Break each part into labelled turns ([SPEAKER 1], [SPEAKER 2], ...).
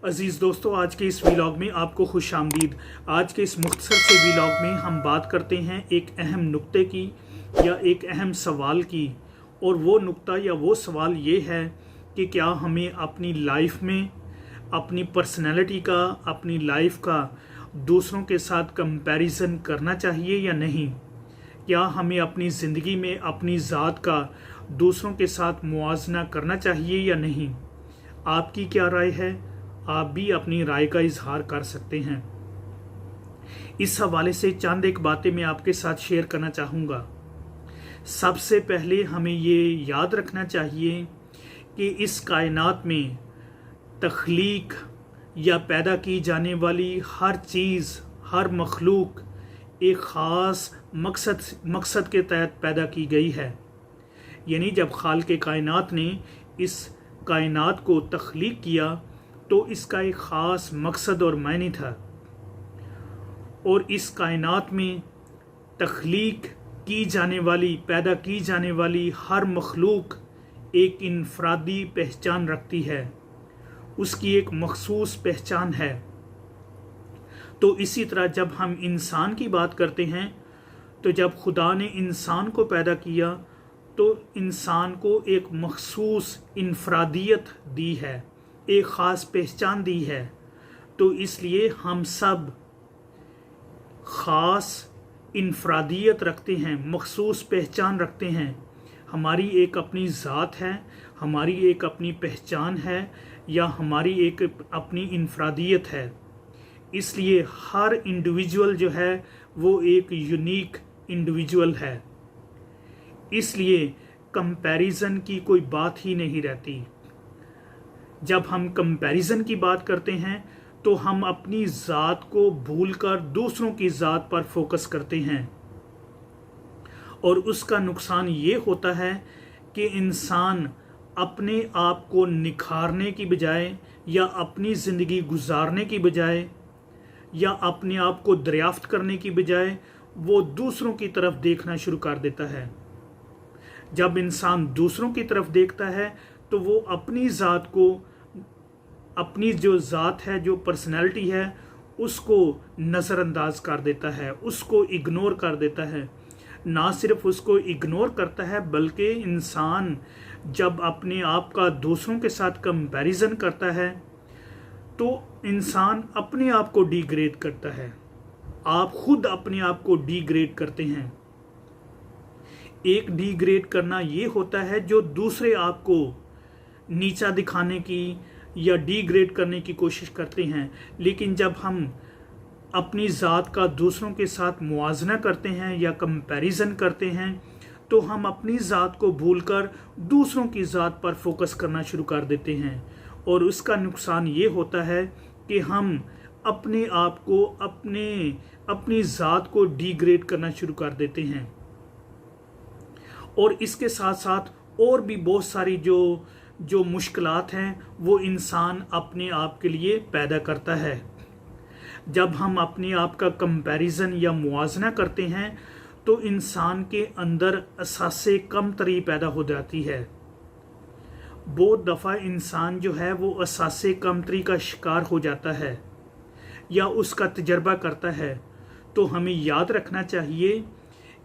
[SPEAKER 1] अज़ीज़ दोस्तों, आज के इस व्लॉग में आपको खुश आमदीद। आज के इस मुख्तसर से व्लॉग में हम बात करते हैं एक अहम नुक्ते की या एक अहम सवाल की, और वो नुक्ता या वो सवाल ये है कि क्या हमें अपनी लाइफ में अपनी पर्सनैलिटी का, अपनी लाइफ का दूसरों के साथ कंपैरिजन करना चाहिए या नहीं। क्या हमें अपनी ज़िंदगी में अपनी ज़ात का दूसरों के साथ मुआजना करना चाहिए या नहीं। आपकी क्या राय है? आप भी अपनी राय का इजहार कर सकते हैं। इस हवाले से चंद एक बातें मैं आपके साथ शेयर करना चाहूँगा। सबसे पहले हमें ये याद रखना चाहिए कि इस कायनात में तख्लीक या पैदा की जाने वाली हर चीज़, हर मखलूक एक ख़ास मकसद के तहत पैदा की गई है। यानी जब खालिक़ कायनात ने इस कायनात को तख्लीक किया तो इसका एक ख़ास मकसद और मायने था, और इस कायनात में तख्लीक की जाने वाली, पैदा की जाने वाली हर मखलूक एक इनफरादी पहचान रखती है, उसकी एक मखसूस पहचान है। तो इसी तरह जब हम इंसान की बात करते हैं, तो जब खुदा ने इंसान को पैदा किया तो इंसान को एक मखसूस इनफरादियत दी है, एक ख़ास पहचान दी है। तो इसलिए हम सब ख़ास इनफरादियत रखते हैं, मखसूस पहचान रखते हैं। हमारी एक अपनी ज़ात है, हमारी एक अपनी पहचान है, या हमारी एक अपनी इनफरादियत है। इसलिए हर इंडिविजुअल जो है वो एक यूनिक इंडिविजुअल है। इसलिए कंपैरिजन की कोई बात ही नहीं रहती। जब हम कंपैरिजन की बात करते हैं तो हम अपनी ज़ात को भूलकर दूसरों की ज़ात पर फोकस करते हैं, और उसका नुकसान ये होता है कि इंसान अपने आप को निखारने की बजाय, या अपनी ज़िंदगी गुजारने की बजाय, या अपने आप को दरियाफ्त करने की बजाय वो दूसरों की तरफ देखना शुरू कर देता है। जब इंसान दूसरों की तरफ देखता है तो वो अपनी ज़ात को, अपनी जो ज़ात है, जो पर्सनैलिटी है, उसको नज़रअंदाज कर देता है, उसको इग्नोर कर देता है। ना सिर्फ उसको इग्नोर करता है, बल्कि इंसान जब अपने आप का दूसरों के साथ कंपैरिजन करता है तो इंसान अपने आप को डिग्रेड करता है। आप खुद अपने आप को डिग्रेड करते हैं। एक डिग्रेड करना ये होता है जो दूसरे आपको नीचा दिखाने की या डिग्रेड करने की कोशिश करते हैं, लेकिन जब हम अपनी ज़ात का दूसरों के साथ मुआजना करते हैं या कंपैरिजन करते हैं तो हम अपनी ज़ात को भूलकर दूसरों की ज़ात पर फोकस करना शुरू कर देते हैं, और उसका नुकसान ये होता है कि हम अपने आप को, अपनी ज़ात को डिग्रेड करना शुरू कर देते हैं। और इसके साथ साथ और भी बहुत सारी जो मुश्किलात हैं वो इंसान अपने आप के लिए पैदा करता है। जब हम अपने आप का कंपैरिजन या मुआजना करते हैं तो इंसान के अंदर असासे कमतरी पैदा हो जाती है। बहुत दफ़ा इंसान जो है वो असासे कमतरी का शिकार हो जाता है या उसका तजर्बा करता है। तो हमें याद रखना चाहिए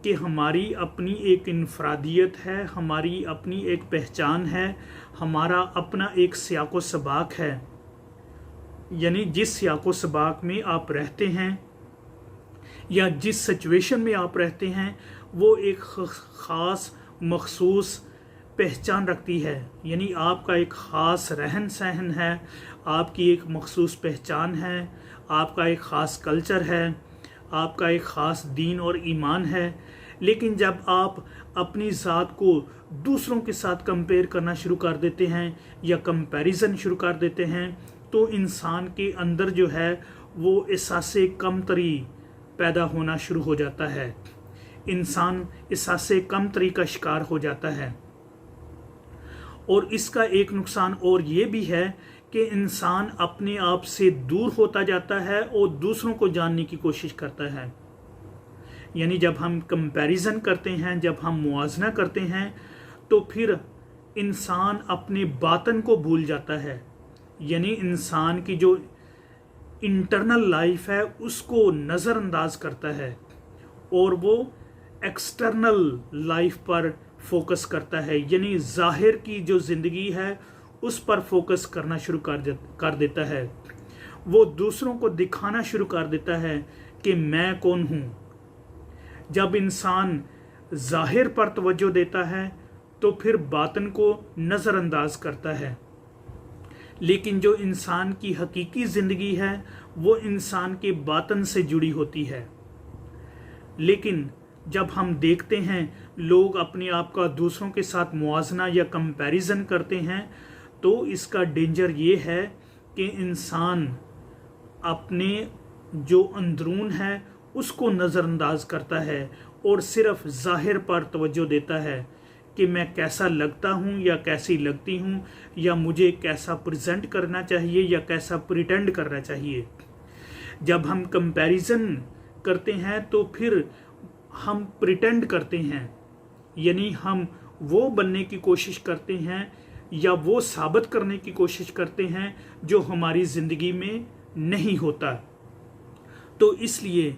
[SPEAKER 1] कि हमारी अपनी एक इनफरादियत है, हमारी अपनी एक पहचान है, हमारा अपना एक सियाको सबाक है। यानी जिस सियाको सबाक में आप रहते हैं या जिस सिचुएशन में आप रहते हैं वो एक ख़ास मखसूस पहचान रखती है। यानी आपका एक ख़ास रहन सहन है, आपकी एक मखसूस पहचान है, आपका एक ख़ास कल्चर है, आपका एक ख़ास दीन और ईमान है। लेकिन जब आप अपनी ज़ात को दूसरों के साथ कंपेयर करना शुरू कर देते हैं या कंपैरिजन शुरू कर देते हैं तो इंसान के अंदर जो है वो एहसासे कमतरी पैदा होना शुरू हो जाता है। इंसान एहसासे कमतरी का शिकार हो जाता है। और इसका एक नुकसान और ये भी है कि इंसान अपने आप से दूर होता जाता है और दूसरों को जानने की कोशिश करता है। यानी जब हम कंपैरिजन करते हैं, जब हम मुआजना करते हैं तो फिर इंसान अपने बातन को भूल जाता है। यानी इंसान की जो इंटरनल लाइफ है उसको नज़रअंदाज करता है और वो एक्सटर्नल लाइफ पर फोकस करता है, यानी ज़ाहिर की जो ज़िंदगी है उस पर फोकस करना शुरू कर देता है। वो दूसरों को दिखाना शुरू कर देता है कि मैं कौन हूँ। जब इंसान ज़ाहिर पर तवज्जो देता है तो फिर बातिन को नज़रअंदाज करता है, लेकिन जो इंसान की हकीकी ज़िंदगी है वो इंसान के बातिन से जुड़ी होती है। लेकिन जब हम देखते हैं लोग अपने आप का दूसरों के साथ मुआजना या कंपैरिजन करते हैं, तो इसका डेंजर ये है कि इंसान अपने जो अंदरून है उसको नज़रअंदाज करता है और सिर्फ ज़ाहिर पर तवज्जो देता है कि मैं कैसा लगता हूँ या कैसी लगती हूँ, या मुझे कैसा प्रेजेंट करना चाहिए या कैसा प्रिटेंड करना चाहिए। जब हम कंपैरिजन करते हैं तो फिर हम प्रिटेंड करते हैं, यानी हम वो बनने की कोशिश करते हैं या वो साबित करने की कोशिश करते हैं जो हमारी ज़िंदगी में नहीं होता। तो इसलिए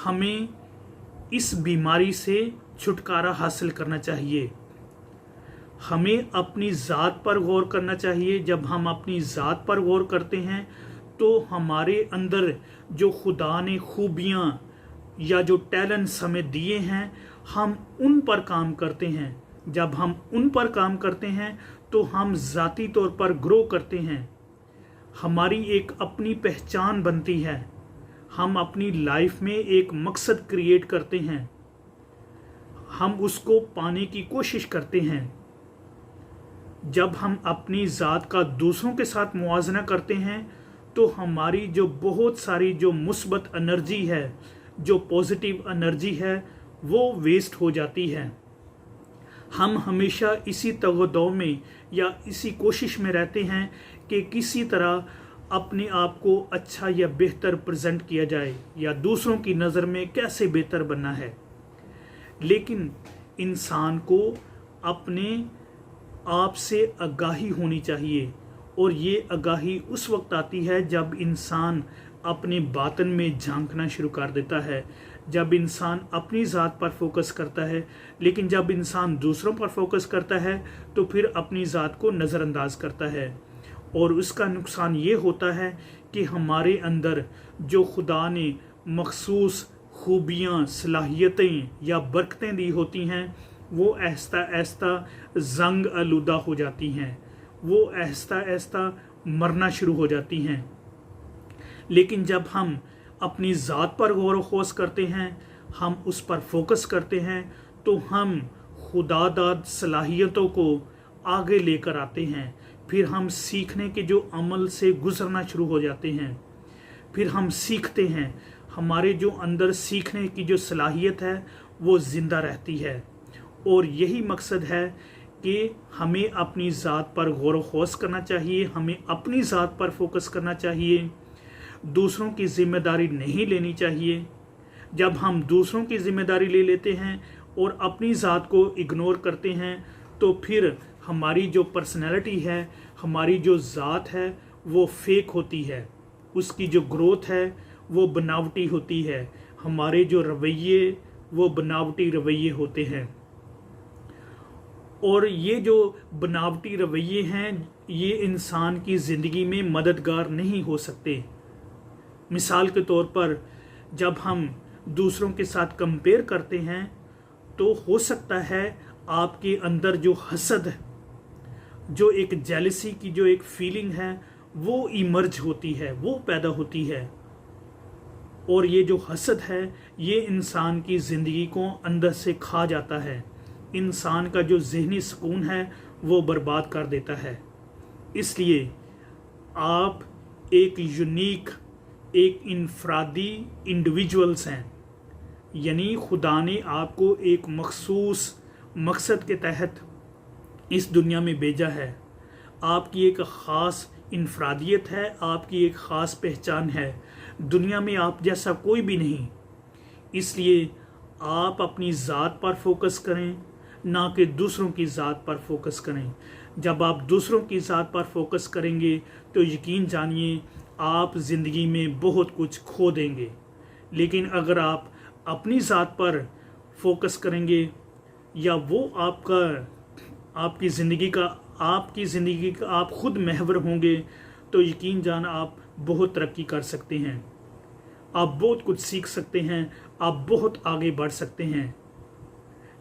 [SPEAKER 1] हमें इस बीमारी से छुटकारा हासिल करना चाहिए। हमें अपनी ज़ात पर गौर करना चाहिए। जब हम अपनी ज़ात पर गौर करते हैं तो हमारे अंदर जो खुदा ने खूबियाँ या जो टैलेंट्स हमें दिए हैं हम उन पर काम करते हैं। जब हम उन पर काम करते हैं तो हम ज़ाती तौर पर ग्रो करते हैं, हमारी एक अपनी पहचान बनती है, हम अपनी लाइफ में एक मकसद क्रिएट करते हैं, हम उसको पाने की कोशिश करते हैं। जब हम अपनी ज़ात का दूसरों के साथ मुआजना करते हैं तो हमारी जो बहुत सारी जो मुस्बत एनर्जी है, जो पॉजिटिव एनर्जी है, वो वेस्ट हो जाती है। हम हमेशा इसी तगदौ में या इसी कोशिश में रहते हैं कि किसी तरह अपने आप को अच्छा या बेहतर प्रेजेंट किया जाए या दूसरों की नज़र में कैसे बेहतर बनना है। लेकिन इंसान को अपने आप से आगाही होनी चाहिए, और ये आगाही उस वक्त आती है जब इंसान अपने बातन में झांकना शुरू कर देता है, जब इंसान अपनी ज़ात पर फोकस करता है। लेकिन जब इंसान दूसरों पर फोकस करता है तो फिर अपनी ज़ात को नज़रअंदाज करता है, और उसका नुकसान ये होता है कि हमारे अंदर जो खुदा ने मखसूस खूबियाँ, सलाहियतें या बरकतें दी होती हैं वो आहिस्ता आहिस्ता जंग आलूदा हो जाती हैं, वो आहिस्ता आहिस्ता मरना शुरू हो जाती हैं। लेकिन जब हम अपनी ज़ात पर गौर व खौस करते हैं, हम उस पर फोकस करते हैं, तो हम खुदादाद सलाहियतों को आगे लेकर आते हैं। फिर हम सीखने के जो अमल से गुजरना शुरू हो जाते हैं, फिर हम सीखते हैं, हमारे जो अंदर सीखने की जो सलाहियत है वो ज़िंदा रहती है। और यही मकसद है कि हमें अपनी ज़ात पर गौर व खौस करना चाहिए, हमें अपनी ज़ात पर फोकस करना चाहिए, दूसरों की ज़िम्मेदारी नहीं लेनी चाहिए। जब हम दूसरों की ज़िम्मेदारी ले लेते हैं और अपनी ज़ात को इग्नोर करते हैं तो फिर हमारी जो पर्सनैलिटी है, हमारी जो ज़ात है वो फेक होती है, उसकी जो ग्रोथ है वो बनावटी होती है, हमारे जो रवैये वो बनावटी रवैये होते हैं। और ये जो बनावटी रवैये हैं ये इंसान की ज़िंदगी में मददगार नहीं हो सकते। मिसाल के तौर पर जब हम दूसरों के साथ कंपेयर करते हैं तो हो सकता है आपके अंदर जो हसद है, जो एक जेलसी की जो एक फीलिंग है वो इमर्ज होती है, वो पैदा होती है। और ये जो हसद है ये इंसान की ज़िंदगी को अंदर से खा जाता है, इंसान का जो ज़हनी सुकून है वो बर्बाद कर देता है। इसलिए आप एक यूनिक, एक इनफरादी इंडिविजुअल्स हैं, यानी खुदा ने आपको एक मखसूस मकसद के तहत इस दुनिया में भेजा है। आपकी एक ख़ास इनफरादियत है, आपकी एक ख़ास पहचान है, दुनिया में आप जैसा कोई भी नहीं। इसलिए आप अपनी ज़ात पर फोकस करें, ना कि दूसरों की ज़ात पर फोकस करें। जब आप दूसरों की ज़ात पर फोकस करेंगे तो यकीन जानिए आप ज़िंदगी में बहुत कुछ खो देंगे। लेकिन अगर आप अपनी ज़ात पर फोकस करेंगे या वो आपकी ज़िंदगी का आप खुद महवर होंगे तो यकीन जान आप बहुत तरक्की कर सकते हैं, आप बहुत कुछ सीख सकते हैं, आप बहुत आगे बढ़ सकते हैं।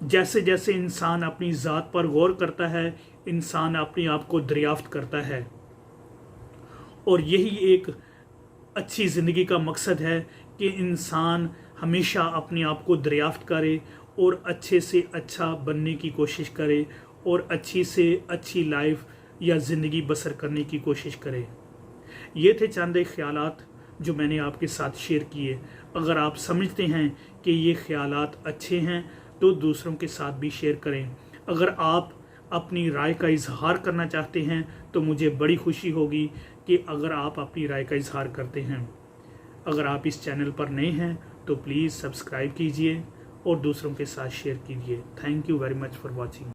[SPEAKER 1] जैसे जैसे इंसान अपनी ज़ात पर गौर करता है, इंसान अपने आप को दरियाफ्त करता है, और यही एक अच्छी ज़िंदगी का मकसद है कि इंसान हमेशा अपने आप को दरियाफ्त करे और अच्छे से अच्छा बनने की कोशिश करे और अच्छी से अच्छी लाइफ या ज़िंदगी बसर करने की कोशिश करे। ये थे चंद एक ख्यालात जो मैंने आपके साथ शेयर किए। अगर आप समझते हैं कि ये ख्यालात अच्छे हैं तो दूसरों के साथ भी शेयर करें। अगर आप अपनी राय का इजहार करना चाहते हैं तो मुझे बड़ी खुशी होगी कि अगर आप अपनी राय का इजहार करते हैं। अगर आप इस चैनल पर नए हैं तो प्लीज़ सब्सक्राइब कीजिए और दूसरों के साथ शेयर कीजिए। Thank you very much for watching.